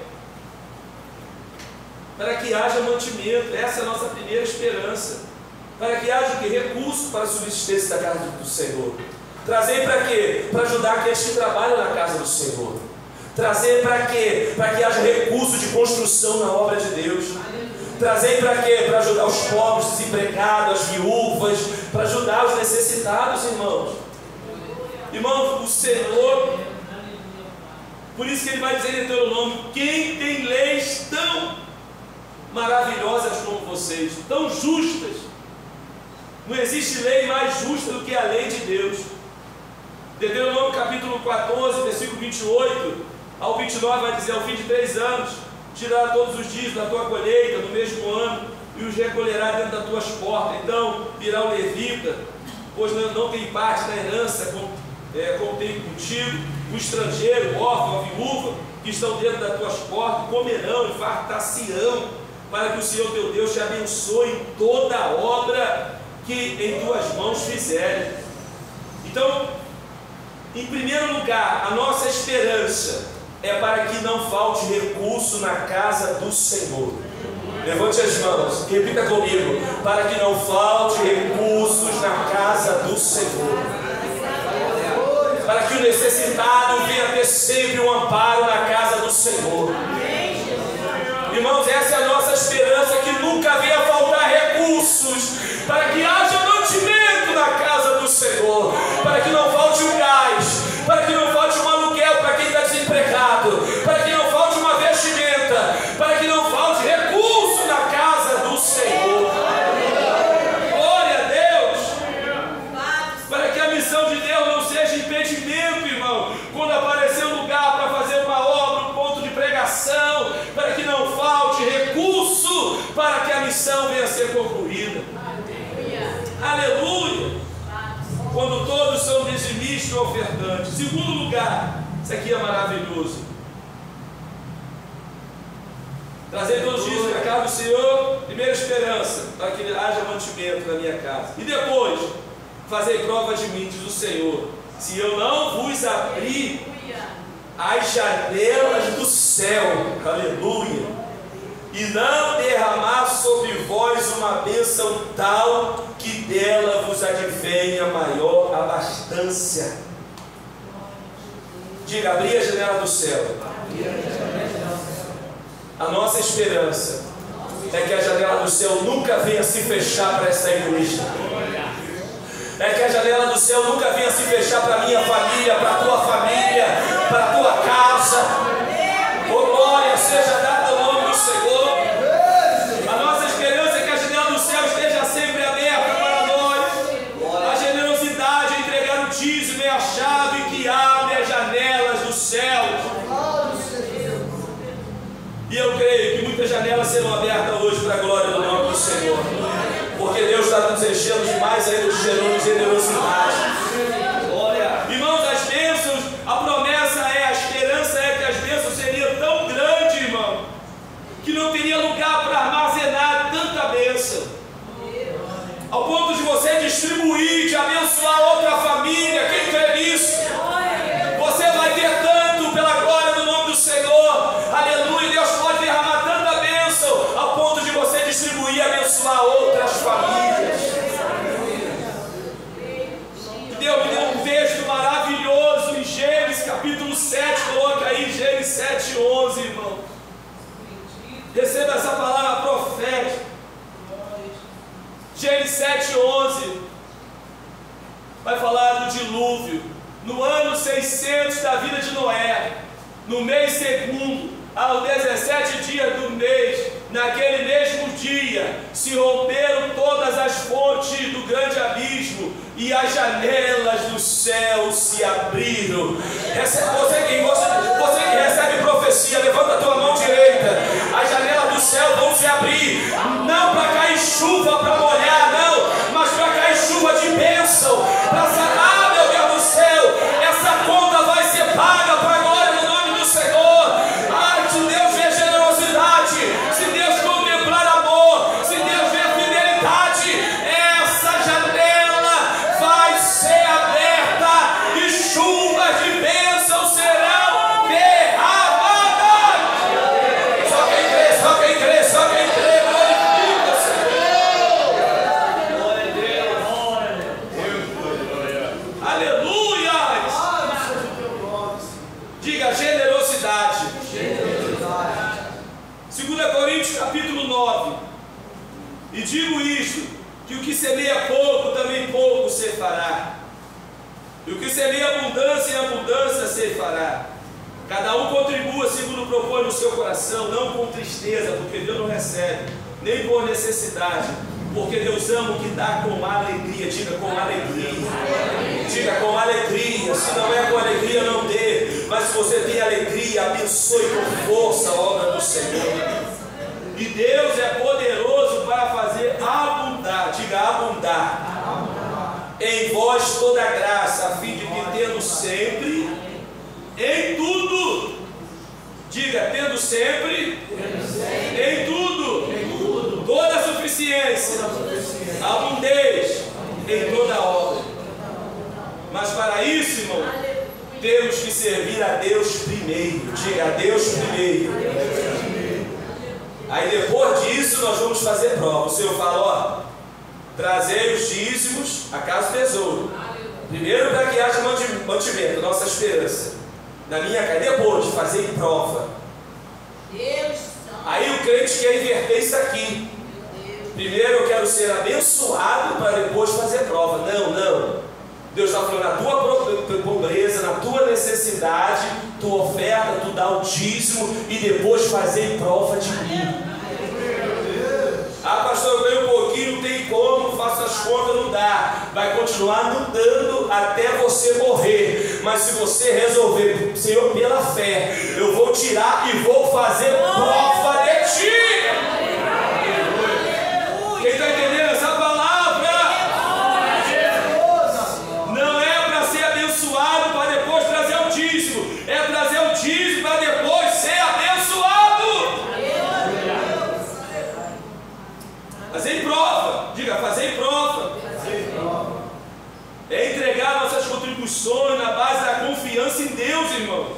Para que haja mantimento. Essa é a nossa primeira esperança. Para que haja o quê? Recurso para a subsistência da casa do Senhor. Trazer para quê? Para ajudar aqueles que trabalham na casa do Senhor. Trazer para quê? Para que haja recurso de construção na obra de Deus. Trazei para quê? Para ajudar os pobres, desempregados, as viúvas, para ajudar os necessitados, irmãos. Irmãos, o Senhor, por isso que Ele vai dizer em Deuteronômio: quem tem leis tão maravilhosas como vocês, tão justas? Não existe lei mais justa do que a lei de Deus. Deuteronômio capítulo 14, versículo 28 ao 29 vai dizer: ao fim de 3 anos, tirará todos os dias da tua colheita no mesmo ano, e os recolherá dentro das tuas portas. Então virá o levita, pois não tem parte na herança, como tem contigo, o estrangeiro, o órfão, a viúva, que estão dentro das tuas portas, comerão e fartar-se-ão, para que o Senhor teu Deus te abençoe em toda a obra que em tuas mãos fizerem. Então, em primeiro lugar, a nossa esperança é para que não falte recurso na casa do Senhor. Levante as mãos, repita comigo: para que não falte recursos na casa do Senhor, para que o necessitado venha ter sempre um amparo na casa do Senhor. Irmãos, essa é a nossa esperança, que nunca venha faltar recursos, para que haja mantimento na casa do Senhor, para que não falte um gás, para que não falte um aluguel para quem está desempregado, para que não falte uma vestimenta, para que não falte recurso na casa do Senhor. Glória a Deus! Para que a missão de Deus não seja impedimento, irmão, quando aparecer um lugar para fazer uma obra, um ponto de pregação, para que não falte recurso, para que a missão venha a ser concluída. Aleluia! Quando todos são dizimistas e ofertantes. Segundo lugar, isso aqui é maravilhoso: trazer todos os dias para a casa do Senhor. Primeira esperança, para que haja mantimento na minha casa. E depois, fazer prova de mim, diz o Senhor: se eu não vos abrir as janelas do céu, aleluia, e não derramar sobre vós uma bênção tal que dela vos advenha maior abastança. Diga: abrir a janela do céu. A nossa esperança é que a janela do céu nunca venha se fechar para essa igreja. É que a janela do céu nunca venha se fechar para a minha família, para a tua família, para a tua casa. Oh, glória seja dada ao nome do Senhor. A nossa esperança é que a janela do céu esteja sempre aberta para nós. A generosidade é entregar o dízimo e a chave que abre as janelas do céu. E eu creio que muitas janelas serão abertas hoje para a glória do nome do Senhor, porque Deus está nos enchendo demais ainda de generosidade. Irmãos, as bênçãos, a promessa é, a esperança é que as bênçãos seriam tão grandes, irmão, que não teria lugar para armazenar tanta bênção, ao ponto de você distribuir, de abençoar outra família. Quem crê nisso? Você vai ter tanto pela glória do nome do Senhor. Aleluia. Deus pode derramar tanta bênção ao ponto de você distribuir e abençoar outras famílias. Deus me deu um texto maravilhoso em Gênesis capítulo 7. Coloca aí Gênesis 7, 11, irmão. Receba essa palavra profética. Gênesis 7, 11 vai falar do dilúvio. No ano 600 da vida de Noé, no mês segundo, aos 17 dias do mês, naquele mesmo dia, se romperam todas as fontes do grande abismo e as janelas do céu se abriram. Você que recebe profecia, levanta a tua mão direita. As janelas do céu vão se abrir, não para cair chuva para molhar, não, mas para cair chuva de bênção, para sanar. Meu Deus do céu, essa conta vai ser paga para a glória do nome do Senhor. Se Deus vê generosidade, se Deus contemplar amor, se Deus vê fidelidade, essa janela vai ser aberta e chuvas de bênção serão derramadas. Só quem crê, só quem crê, só quem crê, glorifica o Senhor. Glória a Deus. Aleluia. Diga: generosidade. 2 Coríntios capítulo 9, E digo isto, que o que semeia pouco, também pouco se fará. E o que semeia abundância, em abundância se fará. Cada um contribua segundo propõe no seu coração, não com tristeza, porque Deus não recebe, nem por necessidade, porque Deus ama o que dá com alegria. Diga com alegria. Diga com alegria. Se não é com alegria, não dê. Mas se você tem alegria, abençoe com força a obra do Senhor. E Deus é poderoso para fazer abundar. Diga abundar. Em vós toda a graça, a fim de que tendo sempre, em tudo. Diga, tendo sempre, em tudo, toda a suficiência, abundez em toda a obra. Mas para isso, irmão, temos que servir a Deus primeiro. Diga, a Deus primeiro. Aí depois disso nós vamos fazer prova. O Senhor fala, ó, trazei os dízimos a casa do tesouro. Primeiro para que haja mantimento, nossa esperança. Na minha casa, depois de fazer prova. Aí o crente quer inverter isso aqui. Primeiro eu quero ser abençoado para depois fazer prova. Não. Deus está falando, na tua pobreza, na tua necessidade, tua oferta, tu dá o dízimo e depois fazer prova de mim. Ah, pastor, eu ganho um pouquinho, não tem como, faço as contas, não dá. Vai continuar não dando até você morrer. Mas se você resolver, Senhor, pela fé, eu vou tirar e vou fazer prova de ti. Quem está entendendo essa palavra? Não é para ser abençoado para depois trazer o dízimo. É trazer o dízimo para depois ser abençoado. Fazer prova. Diga, fazer prova. É entregar nossas contribuições na base da confiança em Deus, irmão.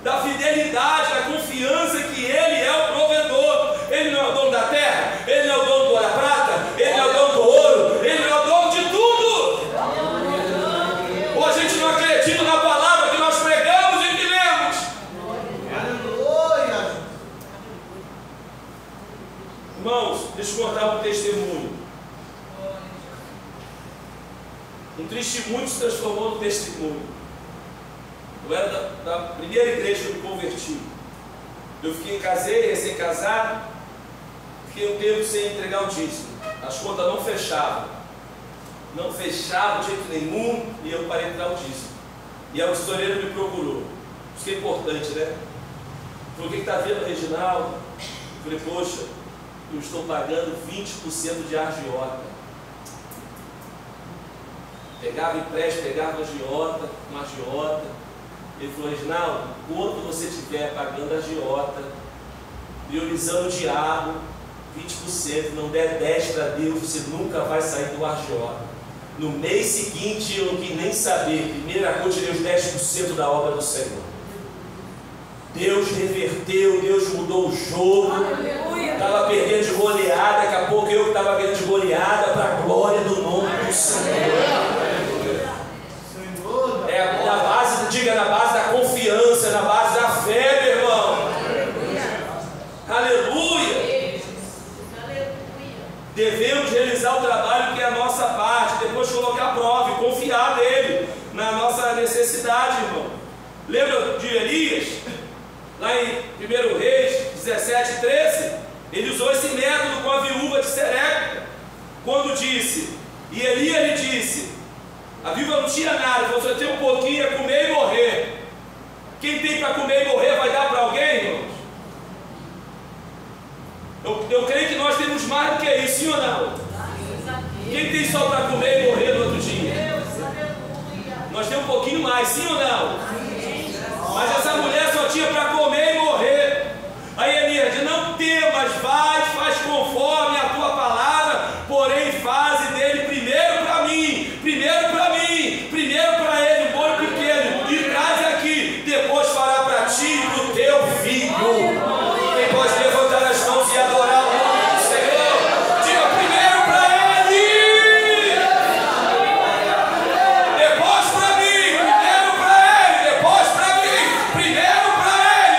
Da fidelidade, da confiança que Ele é o provedor. Ele não é o dono da terra, Ele não é o dono da prata, Ele não é o dono do ouro, Ele não é o dono de tudo. Ou a gente não acredita na palavra que nós pregamos e que lemos. Irmãos, deixa eu contar um testemunho. Um testemunho se transformou no testemunho. Eu era da primeira igreja que eu me converti. Eu casei, recém-casado, fiquei um tempo sem entregar o dízimo. As contas não fechavam. Não fechavam de jeito nenhum e eu parei de dar o dízimo. E a tesoureira me procurou. Isso que é importante, né? Falei, o que está vendo, Reginaldo? Eu falei, poxa, eu estou pagando 20% de agiota. Pegava empréstimo, pegava uma agiota. Ele falou, Reginaldo, quando você estiver pagando a agiota, priorizando o diabo, 20%, não der 10% para Deus, você nunca vai sair do agiota. No mês seguinte, eu não quis nem saber. Primeiro eu tirei os 10% da obra do Senhor. Deus reverteu, Deus mudou o jogo. Estava perdendo de goleada, daqui a pouco eu que estava perdendo de goleada para a glória do nome do Senhor. É na base, diga, na base da confiança, na base da fé, meu irmão. Aleluia. Devemos realizar o trabalho que é a nossa parte, depois colocar a prova e confiar nele, na nossa necessidade, irmão. Lembra de Elias? Lá em 1 Reis 17:13, ele usou esse método com a viúva de Serepta, quando disse, e Elias lhe disse, a viúva não tinha nada, você tem um pouquinho, é comer e morrer. Quem tem para comer e morrer vai dar para alguém, irmãos? Eu creio que nós temos mais do que isso, sim ou não? Quem tem só para comer e morrer no outro dia? Nós temos um pouquinho mais, sim ou não? Mas essa mulher só tinha para comer e morrer. Aí Elias diz, não temas, vai, faz conforme a tua palavra, porém faze dele primeiro para mim, primeiro para ele, um bolo pequeno, e traz aqui, depois fará para ti e para o teu filho. Quem pode levantar as mãos e adorar o nome do Senhor? Diga primeiro para ele, depois para mim, primeiro para ele, depois para mim, primeiro para ele,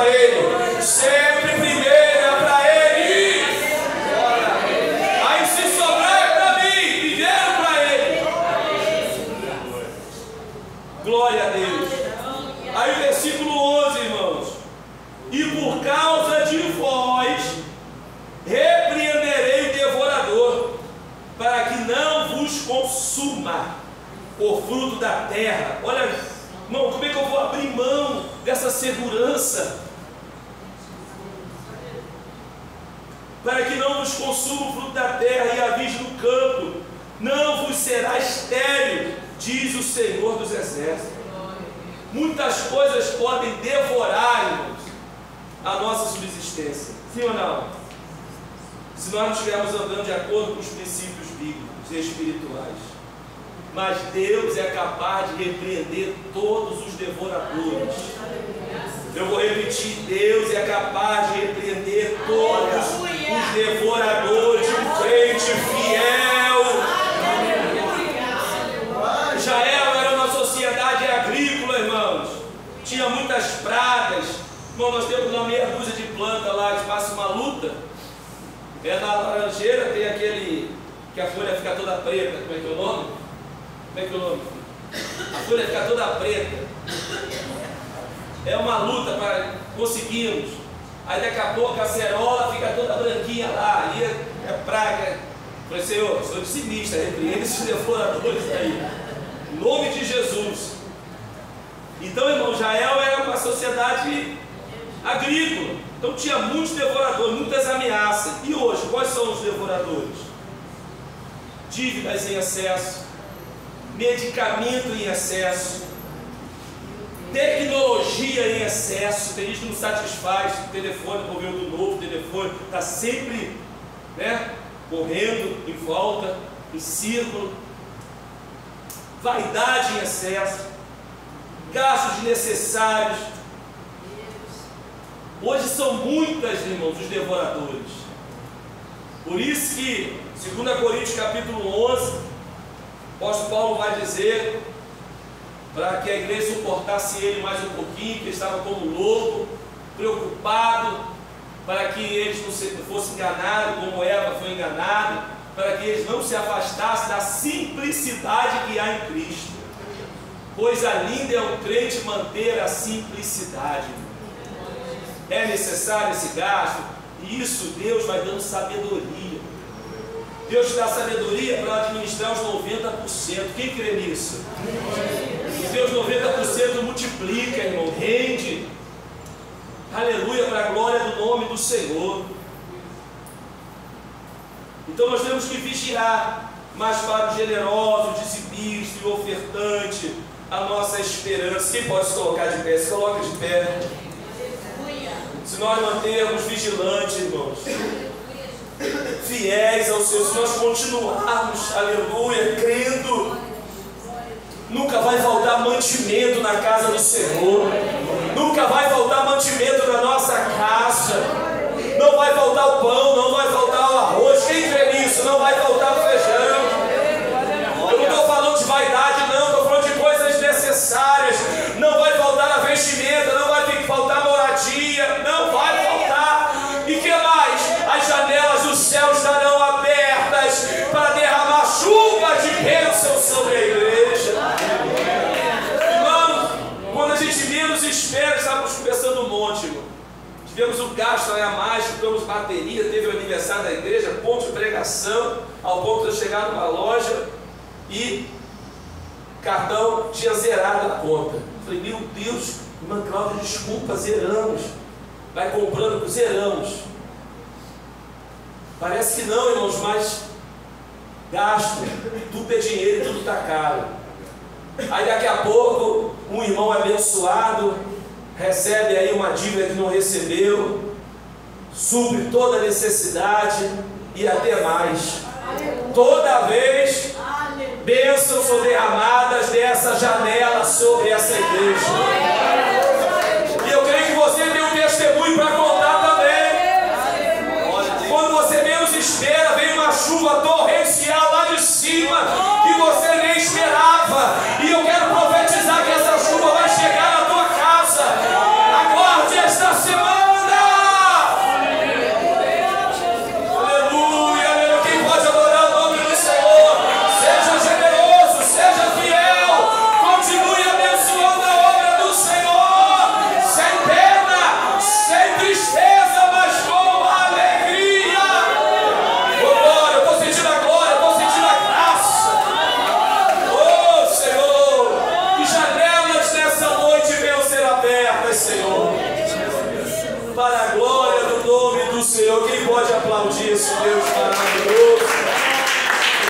para Ele. Sempre primeiro é para Ele. Aí se sobrar é para mim, primeiro para Ele. Glória a Deus. Aí o versículo 11, irmãos. E por causa de vós repreenderei o devorador, para que não vos consuma o fruto da terra. Olha, irmão, como é que eu vou abrir mão dessa segurança? Para que não vos consuma o fruto da terra e a vide no campo, não vos será estéril, diz o Senhor dos Exércitos. Muitas coisas podem devorar, irmãos, a nossa subsistência. Sim ou não? Se nós não estivermos andando de acordo com os princípios bíblicos e espirituais. Mas Deus é capaz de repreender todos os devoradores. Eu vou repetir: Deus é capaz de repreender todos os devoradores. Um crente fiel. Israel era uma sociedade agrícola, irmãos. Tinha muitas pragas. Irmão, nós temos uma meia dúzia de planta lá, a gente passa uma luta. Na laranjeira tem aquele que a folha fica toda preta. Como é que é o nome? Como é que é o nome? A folha fica toda preta. É uma luta para conseguirmos. Aí daqui a pouco a acerola fica toda branquinha lá. Aí é praga. Eu falei: Senhor, sou pessimista, repreende esses devoradores aí. Em nome de Jesus. Então, irmão, Israel era uma sociedade agrícola. Então tinha muitos devoradores, muitas ameaças. E hoje, quais são os devoradores? Dívidas em excesso, medicamento em excesso, tecnologia em excesso. Tem gente que não satisfaz o telefone, por ver do novo telefone, está sempre, correndo em volta, em círculo. Vaidade em excesso, gastos desnecessários. Hoje são muitas, irmãos, os devoradores. Por isso que 2 Coríntios capítulo 11, o apóstolo Paulo vai dizer para que a igreja suportasse ele mais um pouquinho, que ele estava como louco, preocupado, para que eles não fossem enganados como Eva foi enganada, para que eles não se afastassem da simplicidade que há em Cristo. Coisa linda é um crente manter a simplicidade. É necessário esse gasto, e isso Deus vai dando sabedoria. Deus te dá sabedoria para administrar os 90%. Quem crê nisso? Os teus 90% multiplica, irmão, rende. Aleluia, para a glória do nome do Senhor. Então nós temos que vigiar, mas para o generoso, dizimista e ofertante, a nossa esperança. Quem pode se colocar de pé? Se coloca de pé. Se nós mantermos vigilantes, irmãos, fiéis ao Senhor, se nós continuarmos, aleluia, crendo, nunca vai faltar mantimento na casa do Senhor, nunca vai faltar mantimento na nossa casa, não vai faltar o pão, não vai faltar o arroz. Quem crê nisso? Não vai faltar o feijão. Eu não estou falando de vaidade, não, estou falando de coisas necessárias. Não vai faltar a vestimenta, não vai faltar moradia, não vai faltar. E que mais? As janelas do céu estarão abertas para derramar chuva de bênção sobre a igreja. Irmão, quando a gente menos espera, estávamos começando um monte, irmão. Tivemos um gasto a mais, ficamos bateria, teve o aniversário da igreja, ponto de pregação, ao ponto de eu chegar numa loja e cartão tinha zerado a conta. Falei: meu Deus, irmã Cláudia, desculpa, zeramos. Vai comprando, zeramos. Parece que não, irmãos, mas gasto, tudo é dinheiro, tudo está caro. Aí daqui a pouco, um irmão abençoado recebe aí uma dívida que não recebeu, supre toda a necessidade e até mais. Toda vez, bênçãos são derramadas dessa janela sobre essa igreja. E eu creio que você tem um testemunho para contar também. Quando você menos espera, vem uma chuva torrencial lá de cima que você nem esperava. E eu quero profetizar que essa chuva vai chegar na tua casa. Aguarde esta semana. Senhor. Quem pode aplaudir esse Deus maravilhoso?